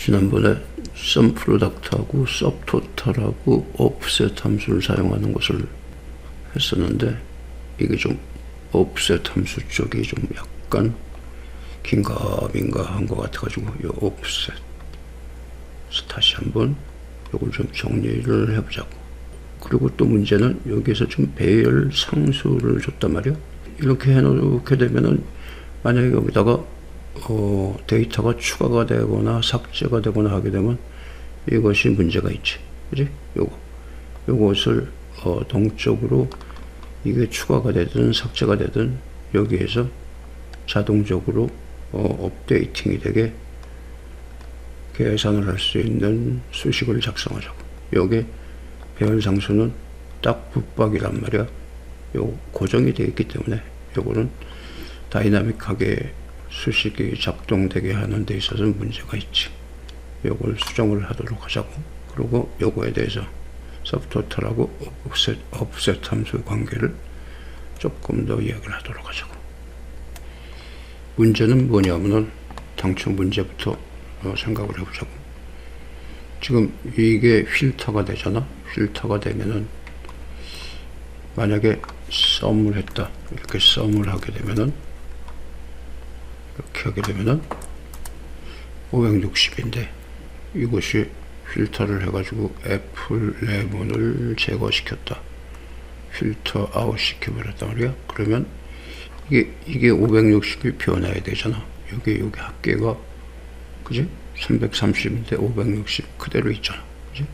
지난번에 썸프로덕트하고 섭토탈하고 오프셋 함수를 사용하는 것을 했었는데 이게 좀 오프셋 함수 쪽이 좀 약간 긴가민가한 것 같아가지고 이 오프셋 다시 한번 이걸 좀 정리를 해보자고. 그리고 또 문제는 여기에서 지금 배열 상수를 줬단 말이야. 이렇게 해놓게 되면은 만약에 여기다가 데이터가 추가가 되거나 삭제가 되거나 하게 되면 이것이 문제가 있지, 그지? 요것을 동적으로 이게 추가가 되든 삭제가 되든 여기에서 자동적으로 업데이팅이 되게 계산을 할 수 있는 수식을 작성하자고. 여기 배열 상수는 딱 붙박이란 말이야. 요 고정이 되어 있기 때문에 요거는 다이나믹하게 수식이 작동되게 하는 데 있어서는 문제가 있지. 요걸 수정을 하도록 하자고. 그리고 요거에 대해서 섭토탈하고 오프셋 함수 관계를 조금 더 이야기를 하도록 하자고. 문제는 뭐냐면은 당초 문제부터 생각을 해보자고. 지금 이게 필터가 되잖아. 필터가 되면은 만약에 썸을 했다. 이렇게 썸을 하게 되면은 이렇게 하게 되면은 560인데 이것이 필터를 해가지고 F11을 제거시켰다. 필터 아웃 시켜버렸단 말이야. 그러면 이게 560이 변해야 되잖아. 여기 합계가 그지? 330인데 560 그대로 있잖아. 그지?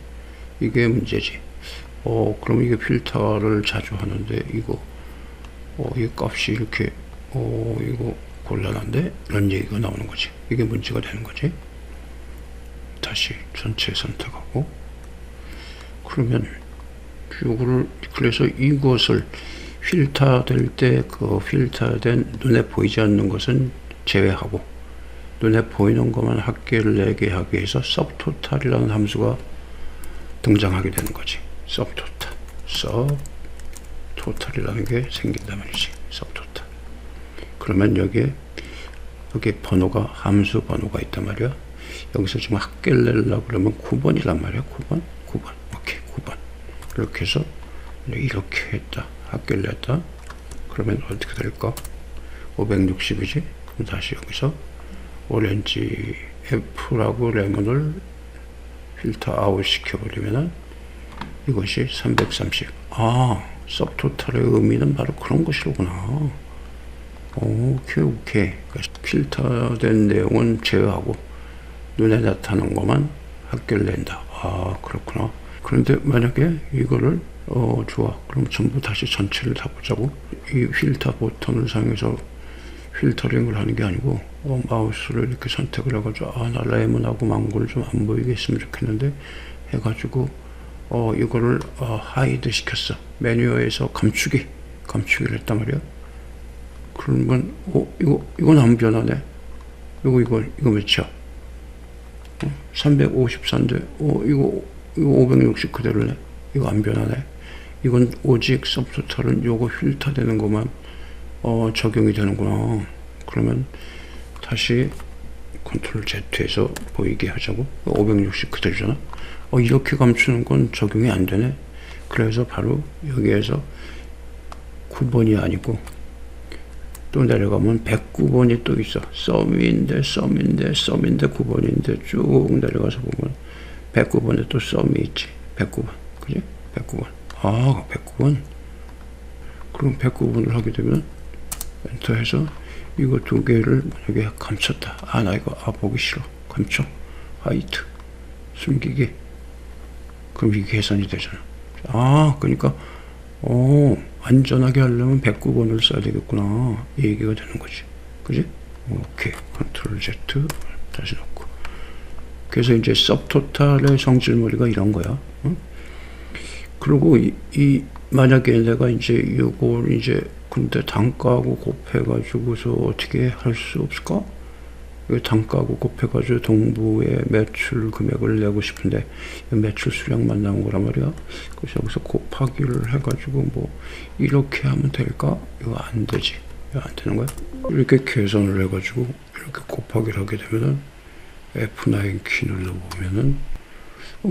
이게 문제지. 그럼 이게 필터를 자주 하는데 이거 이 값이 이렇게 이거 곤란한데? 이런 얘기가 나오는 거지. 이게 문제가 되는 거지. 다시 전체 선택하고 그러면 이거를 그래서 이것을 필터 될 때 그 필터된 눈에 보이지 않는 것은 제외하고 눈에 보이는 것만 합계를 내게 하기 위해서 섭토탈이라는 함수가 등장하게 되는 거지. 섭토탈이라는 게 생긴단 말이지. 섭토탈. 그러면 여기에 번호가 함수 번호가 있단 말이야. 여기서 지금 합계를 내려고 그러면 9번이란 말이야. 9번. 오케이, 9번. 이렇게 해서 이렇게 했다. 합계를 냈다. 그러면 어떻게 될까? 560이지? 그럼 다시 여기서 오렌지 F라고 레몬을 필터 아웃 시켜버리면은 이것이 330. 섭토탈의 의미는 바로 그런 것이로구나. 오케이. 그러니까 필터된 내용은 제어하고 눈에 나타나는 것만 합계를 낸다. 그렇구나. 그런데 만약에 이거를 좋아. 그럼 전부 다시 전체를 다 보자고. 이 필터 버튼을 사용해서 필터링을 하는 게 아니고 마우스를 이렇게 선택을 해가지고 나 레몬하고 망고를 좀 안 보이게 했으면 좋겠는데 해가지고 이거를 하이드 시켰어. 메뉴에서 감추기를 했단 말이야. 그러면 이건 안 변하네. 이거 몇이야? 354인데 이거 560 그대로네. 이거 안 변하네. 이건 오직 섭토탈은 요거 필터 되는 것만 적용이 되는구나. 그러면 다시 컨트롤 Z에서 보이게 하자고. 560 그대로잖아. 이렇게 감추는 건 적용이 안 되네. 그래서 바로 여기에서 9번이 아니고 또 내려가면 109번이 또 있어. 썸인데 9번인데 쭉 내려가서 보면 109번에 또 썸이 있지. 109번. 그지? 109번. 109번. 그럼 109번을 하게 되면 엔터해서 이거 두 개를 만약에 감췄다. 나 이거 보기 싫어. 감춰. 화이트. 숨기기. 그럼 이게 계산이 되잖아. 그러니까 안전하게 하려면 109번을 써야 되겠구나. 이 얘기가 되는 거지. 그지? 오케이. 컨트롤 Z 다시 넣고. 그래서 이제 섭토탈의 성질머리가 이런 거야. 그리고 만약에 내가 이걸 근데 단가하고 곱해가지고서 어떻게 할 수 없을까? 단가하고 곱해가지고 동부의 매출 금액을 내고 싶은데 매출 수량만 나온 거란 말이야. 그래서 여기서 곱하기를 해가지고 이렇게 하면 될까? 이거 안 되지. 이거 안 되는 거야. 이렇게 계산을 해가지고 이렇게 곱하기를 하게 되면은 F9 키 눌러보면은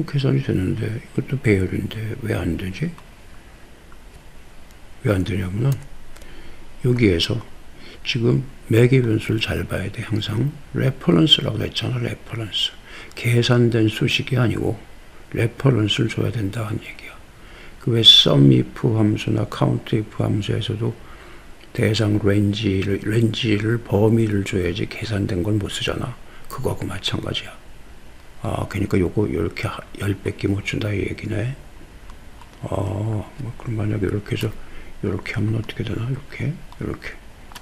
계산이 되는데 이것도 배열인데 왜 안 되지? 왜 안 되냐면은 여기에서 지금 매개 변수를 잘 봐야 돼. 항상 레퍼런스라고 했잖아. 레퍼런스. 계산된 수식이 아니고 레퍼런스를 줘야 된다는 얘기야. 그 왜 SUMIF 함수나 COUNTIF 함수에서도 대상 렌지를 범위를 줘야지 계산된 건 못 쓰잖아. 그거하고 마찬가지야. 그러니까 요거 이렇게 10배끼 못 준다 이 얘기네. 그럼 만약에 이렇게 해서 이렇게 하면 어떻게 되나? 이렇게.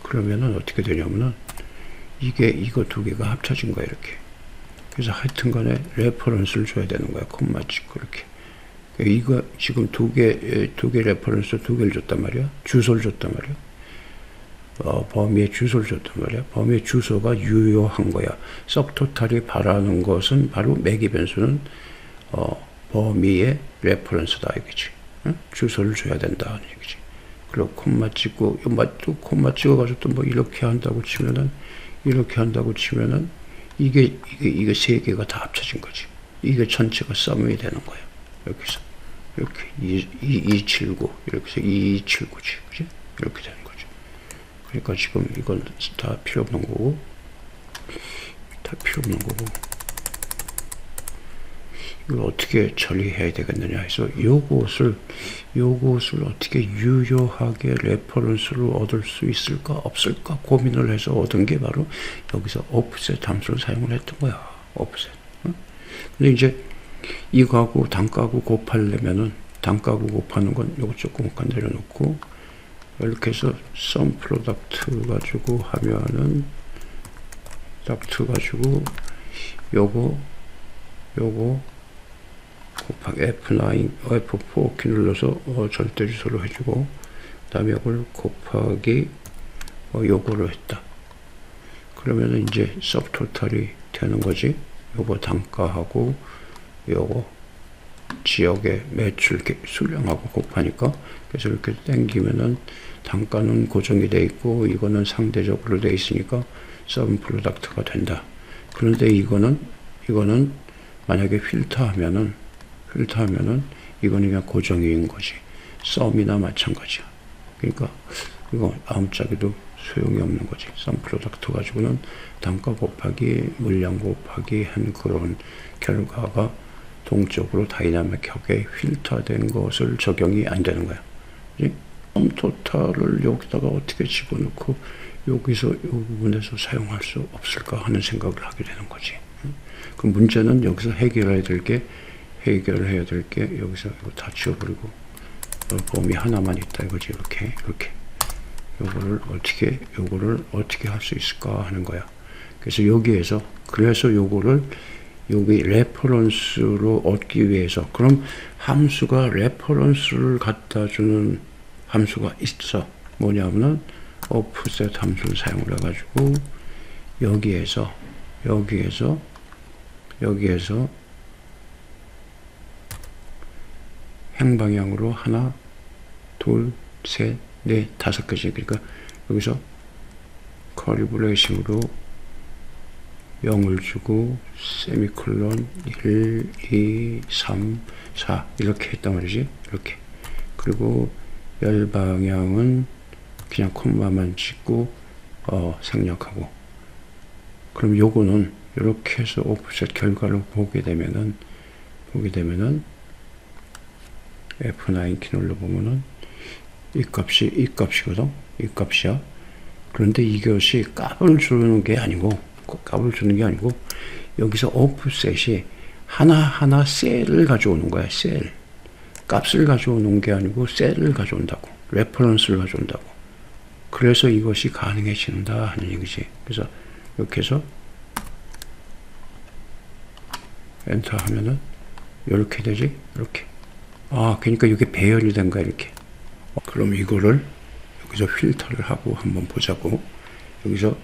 그러면은 어떻게 되냐면은 이거 두 개가 합쳐진 거야, 이렇게. 그래서 하여튼 간에 레퍼런스를 줘야 되는 거야. 콤마 찍고 이렇게. 이거 지금 두 개 레퍼런스 두 개를 줬단 말이야. 주소를 줬단 말이야. 범위의 주소를 줬단 말이야. 범위의 주소가 유효한 거야. 섭토탈이 바라는 것은 바로 매개 변수는 범위의 레퍼런스다 이거지. 응? 주소를 줘야 된다는 얘기지. 그리고 콤마 찍고 또 콤마 찍어가지고 또 뭐 이렇게 한다고 치면은 이게 세 개가 다 합쳐진 거지. 이게 전체가 썸이 되는 거야. 여기서 이렇게 279 이렇게 해서 279지, 그지? 이렇게 되는 거죠. 그러니까 지금 이건 다 필요 없는 거고, 이걸 어떻게 처리해야 되겠느냐 해서 요것을 어떻게 유효하게 레퍼런스를 얻을 수 있을까 없을까 고민을 해서 얻은 게 바로 여기서 offset 함수를 사용을 했던 거야. offset. 응? 근데 이제 이거하고 단가하고 곱하려면은 단가하고 곱하는 건 요거 조금 약간 내려놓고 이렇게 해서 sum product 가지고 하면은 product 가지고 요거 곱하기 F4 키 눌러서 절대 주소로 해주고 그다음에 이걸 곱하기 요거를 했다. 그러면은 이제 subtotal이 되는 거지. 요거 단가하고 요거 지역의 매출 수량하고 곱하니까 그래서 이렇게 당기면은 단가는 고정이 돼 있고 이거는 상대적으로 돼 있으니까 sum product가 된다. 그런데 이거는 만약에 필터하면은 이거는 그냥 고정인 거지. 썸이나 마찬가지야. 그러니까 이거 아무짝에도 소용이 없는 거지. 썸 프로덕트 가지고는 단가 곱하기 물량 곱하기 한 그런 결과가 동적으로 다이나믹하게 필터된 것을 적용이 안 되는 거야. 썸 토탈을 여기다가 어떻게 집어넣고 여기서 이 부분에서 사용할 수 없을까 하는 생각을 하게 되는 거지. 그 문제는 여기서 해결해야 될 게 여기서 이거 다 지워버리고 범위 하나만 있다 이거지. 이렇게 요거를 어떻게 할 수 있을까 하는 거야. 그래서 요거를 여기 레퍼런스로 얻기 위해서 그럼 함수가 레퍼런스를 갖다 주는 함수가 있어. 뭐냐면은 offset 함수를 사용을 해가지고 여기에서 행방향으로 하나, 둘, 셋, 넷, 다섯 개지. 그러니까 여기서 커리 브레이싱으로 0을 주고 세미콜론 1, 2, 3, 4 이렇게 했단 말이지. 이렇게. 그리고 열 방향은 그냥 콤마만 찍고 생략하고. 그럼 요거는 이렇게 해서 오프셋 결과를 보게 되면은 F9 키 눌러보면은 이 값이거든. 이 값이야. 그런데 이것이 값을 주는 게 아니고 여기서 오프셋이 하나하나 셀을 가져오는 거야. 셀. 값을 가져오는 게 아니고 셀을 가져온다고. 레퍼런스를 가져온다고. 그래서 이것이 가능해진다 하는 얘기지. 그래서 이렇게 해서 엔터 하면은 이렇게 되지. 이렇게. 그러니까 이게 배열이 된 거야. 이렇게. 그럼 이거를 여기서 필터를 하고 한번 보자고. 여기서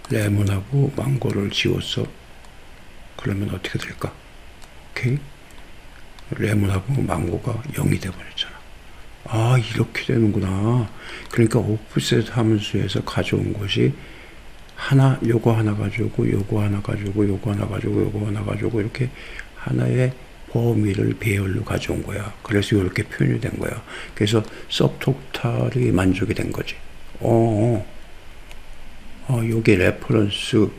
레몬하고 망고를 지웠어. 그러면 어떻게 될까? 오케이. 레몬하고 망고가 0이 돼버렸잖아. 이렇게 되는구나. 그러니까 오프셋 함수에서 가져온 것이 요거 하나 가지고 요거 하나 가지고 요거 하나 가지고 요거 하나 가지고 이렇게 하나의 범위를 배열로 가져온 거야. 그래서 이렇게 표현이 된 거야. 그래서 서브토탈이 만족이 된 거지. 요게 레퍼런스,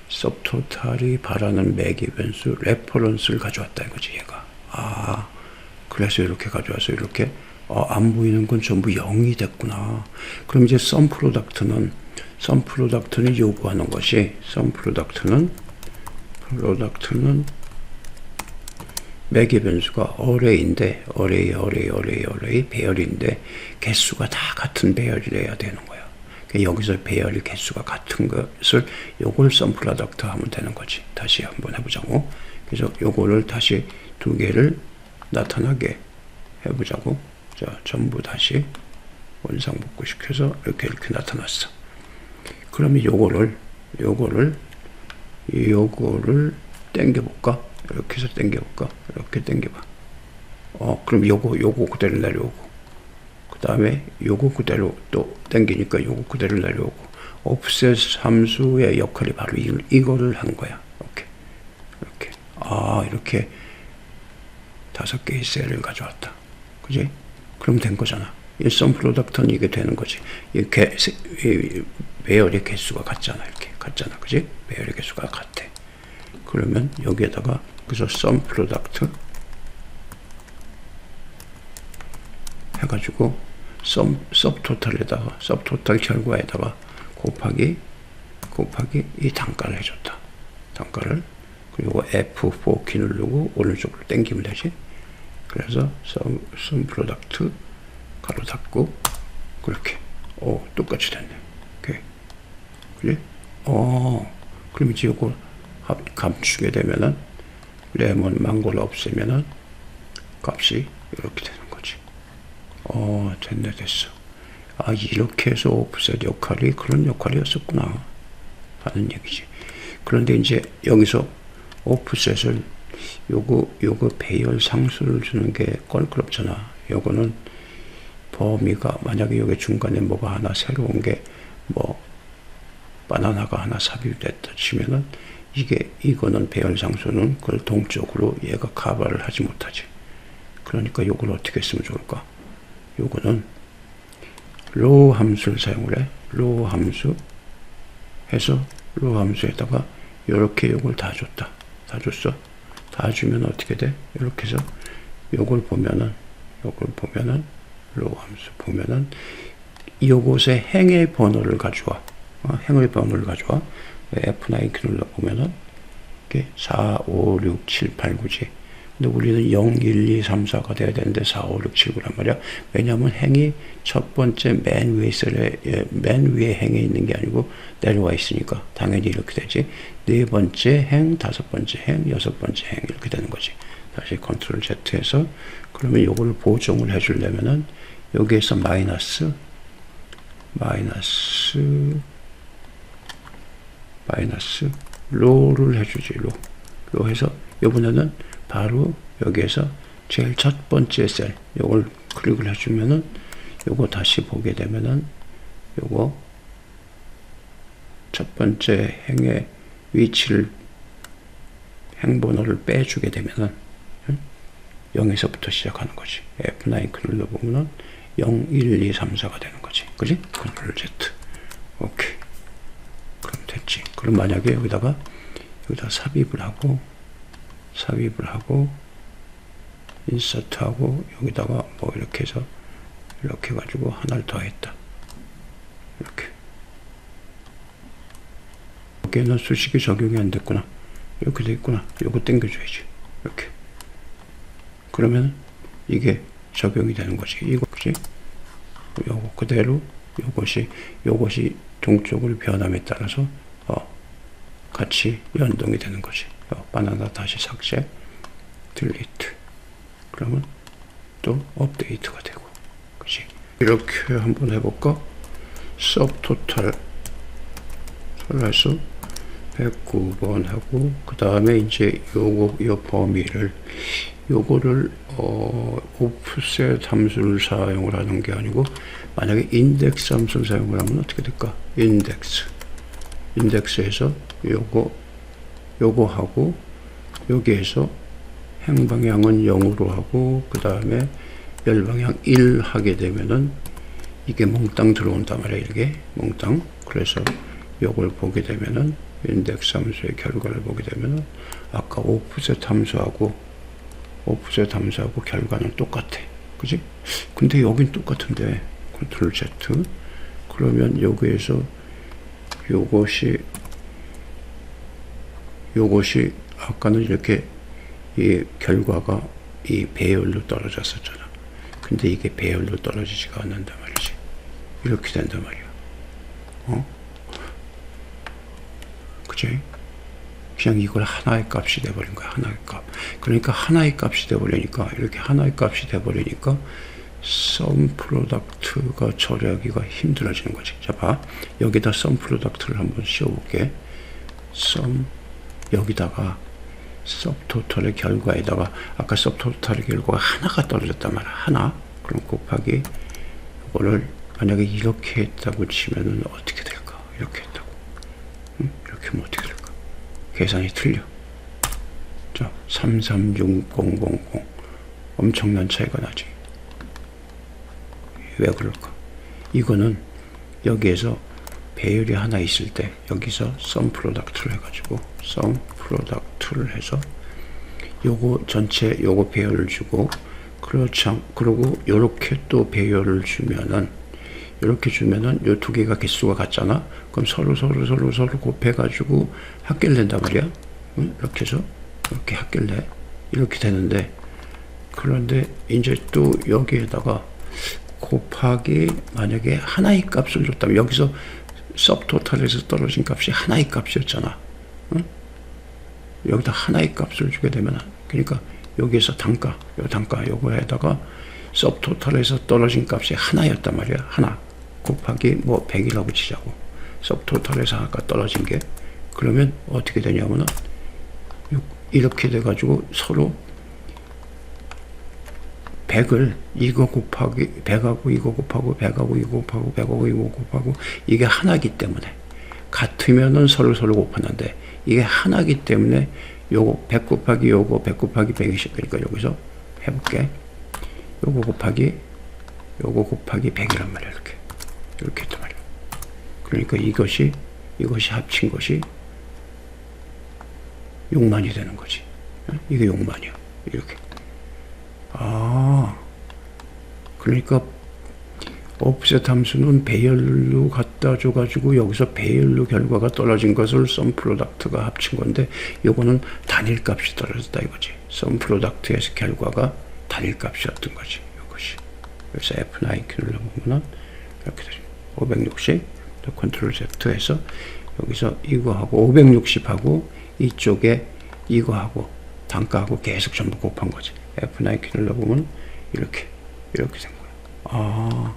서브토탈이 바라는 맥 이벤트 레퍼런스를 가져왔다 이거지, 얘가. 그래서 이렇게 가져와서 이렇게 안 보이는 건 전부 0이 됐구나. 그럼 이제 썸 프로덕트는 요구하는 것이, 썸 프로덕트는 맥의 변수가 어레이인데, 어레이 배열인데 개수가 다 같은 배열이래야 되는 거야. 여기서 배열이 개수가 같은 것을 요걸 썸 프로덕트 하면 되는 거지. 다시 한번 해보자고. 그래서 요거를 다시 두 개를 나타나게 해보자고. 자, 전부 다시 원상복구시켜서 이렇게 나타났어. 그러면 요거를 당겨볼까? 이렇게 해서 당겨볼까? 이렇게 당겨봐. 그럼 요거 그대로 내려오고, 그 다음에 요거 그대로 또 당기니까 요거 그대로 내려오고, offset 함수의 역할이 바로 이거를 한 거야. 이렇게. 이렇게 5개의 셀을 가져왔다. 그지? 그럼 된 거잖아. 일선 프로덕트는 이게 되는 거지. 이 배열의 개수가 같잖아. 이렇게 같잖아. 그지? 배열의 개수가 같아. 그러면 여기에다가 그래서 썸 프로덕트 해가지고 서브토탈 결과에다가 곱하기 이 단가를 해줬다. 단가를. 그리고 F4 키 누르고 오른쪽으로 당기면 되지. 그래서 썸 프로덕트 가로 닫고 그렇게. 똑같이 됐네. 오케이. 그래? 그럼 이제 요거 감추게 되면은 레몬 망고를 없애면은 값이 이렇게 되는 거지. 됐어. 이렇게 해서 오프셋 역할이 그런 역할이었었구나 하는 얘기지. 그런데 이제 여기서 오프셋을 요거 배열 상수를 주는 게 껄끄럽잖아. 요거는 범위가 만약에 여기 중간에 뭐가 하나 새로운 게 뭐 바나나가 하나 삽입됐다 치면은 이거는 배열 상수는 그걸 동적으로 얘가 커버를 하지 못하지. 그러니까 요걸 어떻게 쓰면 좋을까? 요거는 로우 함수를 사용을 해. 로우 함수 해서 로우 함수에다가 요렇게 요걸 다 줬다. 다 줬어. 다 주면 어떻게 돼? 이렇게 해서 요걸 보면은 로우 함수 보면은 요것의 행의 번호를 가져와. 행의 번호를 가져와. F9 키 눌러 보면은 이렇게 4, 5, 6, 7, 8, 9지. 근데 우리는 0, 1, 2, 3, 4가 돼야 되는데 4, 5, 6, 7, 9란 말이야. 왜냐하면 행이 첫 번째 맨 위에 행에 있는 게 아니고 내려와 있으니까 당연히 이렇게 되지. 네 번째 행, 다섯 번째 행, 여섯 번째 행 이렇게 되는 거지. 다시 컨트롤 Z 해서 그러면 요거를 보정을 해주려면은 여기에서 마이너스 로를 해주지. 로 해서 이번에는 바로 여기에서 제일 첫 번째 셀 요걸 클릭을 해주면은 요거 다시 보게 되면은 요거 첫 번째 행의 위치를 행번호를 빼주게 되면은 0에서부터 시작하는 거지. F9 눌러보면은 0, 1, 2, 3, 4가 되는 거지. 그지? 컨트롤 Z. 오케이. 그럼 됐지. 그럼 만약에 여기다 삽입을 하고 인서트하고 여기다가 뭐 이렇게 해서 이렇게 가지고 하나를 더 했다. 이렇게. 여기에는 수식이 적용이 안 됐구나. 이렇게 돼 있구나. 요거 당겨줘야지. 이렇게. 그러면 이게 적용이 되는 거지. 이거 그지? 요거 그대로 요것이 동쪽으로 변함에 따라서 같이 연동이 되는 거지. 바나나 다시 삭제, 딜리트. 그러면 또 업데이트가 되고, 그지? 이렇게 한번 해볼까? 서브토탈 해서 109번 하고 그 다음에 이제 요 범위를 오프셋 함수를 사용을 하는 게 아니고 만약에 인덱스 함수를 사용을 하면 어떻게 될까? 인덱스 인덱스에서 요거 하고 여기에서 행방향은 0으로 하고 그 다음에 열방향 1 하게 되면은 이게 몽땅 들어온단 말이야. 이게 몽땅. 그래서 요걸 보게 되면은 인덱스 함수의 결과를 보게 되면은 아까 오프셋 함수하고 결과는 똑같아. 그지? 근데 여긴 똑같은데 컨트롤 Z. 그러면 여기에서 요것이 아까는 이렇게 이 결과가 이 배열로 떨어졌었잖아. 근데 이게 배열로 떨어지지가 않는단 말이지. 이렇게 된단 말이야. 그치? 그냥 이걸 하나의 값이 돼버린 거야. 하나의 값. 그러니까 하나의 값이 돼버리니까 이렇게 하나의 값이 돼버리니까 썸 프로덕트가 처리하기가 힘들어지는 거지. 자, 봐. 여기다 썸 프로덕트를 한번 씌워볼게. 썸 여기다가 서브토탈의 결과에다가 아까 서브토탈의 결과가 하나가 떨어졌단 말이야. 하나. 그럼 곱하기 이거를 만약에 이렇게 했다고 치면은 어떻게 될까? 이렇게 했다고. 이렇게 하면 어떻게 될까? 계산이 틀려. 자, 336000 엄청난 차이가 나지. 왜 그럴까? 이거는 여기에서 배열이 하나 있을 때 여기서 썸 프로덕트를 해가지고 썸 프로덕트를 해서 요거 전체 요거 배열을 주고 그리고 요렇게 또 배열을 주면은 이렇게 주면은 요 두 개가 개수가 같잖아. 그럼 서로 곱해가지고 합계를 낸단 말이야. 이렇게 해서 이렇게 합계를 이렇게 되는데 그런데 이제 또 여기에다가 곱하기 만약에 하나의 값을 줬다면 여기서 서브토탈에서 떨어진 값이 하나의 값이었잖아. 응? 여기다 하나의 값을 주게 되면 그러니까 여기에서 단가 요거에다가 서브토탈에서 떨어진 값이 하나였단 말이야. 하나 곱하기 뭐 100이라고 치자고. 서브토탈에서 아까 떨어진 게 그러면 어떻게 되냐면은 이렇게 돼가지고 서로 100을 이거 곱하기 100하고 이거 곱하고 100하고 이거 곱하고 100하고 이거 곱하고 이게 하나기 때문에 같으면은 서로 곱하는데 이게 하나기 때문에 요거 100 곱하기 요거 100 곱하기 100이 그러니까 여기서 해볼게. 요거 곱하기 100이란 말이야. 이렇게 했단 말이야. 그러니까 이것이 합친 것이 6만이 되는 거지. 이게 6만이야. 이렇게. 그러니까 오프셋 함수는 배열로 갖다 줘가지고 여기서 배열로 결과가 떨어진 것을 썸 프로덕트가 합친 건데 요거는 단일 값이 떨어졌다 이거지. 썸 프로덕트에서 결과가 단일 값이었던 거지. 이것이. 그래서 F9 눌러보면은 이렇게 되죠. 560 또 컨트롤 Z해서 여기서 이거하고 560하고 이쪽에 이거하고 단가하고 계속 전부 곱한 거지. F9 눌러보면 이렇게 된 거야.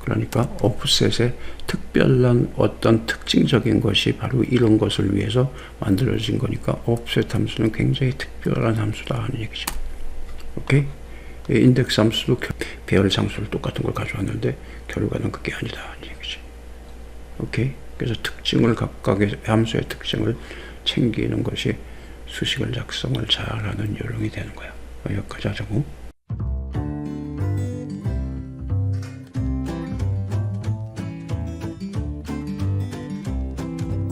그러니까 오프셋의 특별한 어떤 특징적인 것이 바로 이런 것을 위해서 만들어진 거니까 오프셋 함수는 굉장히 특별한 함수다 하는 얘기죠. 오케이? 인덱스 함수도 배열 장수를 똑같은 걸 가져왔는데 결과는 그게 아니다 하는 얘기죠. 오케이? 그래서 특징을 각각의 함수의 특징을 챙기는 것이 수식을 작성을 잘하는 요령이 되는 거야. 여기까지 하자고.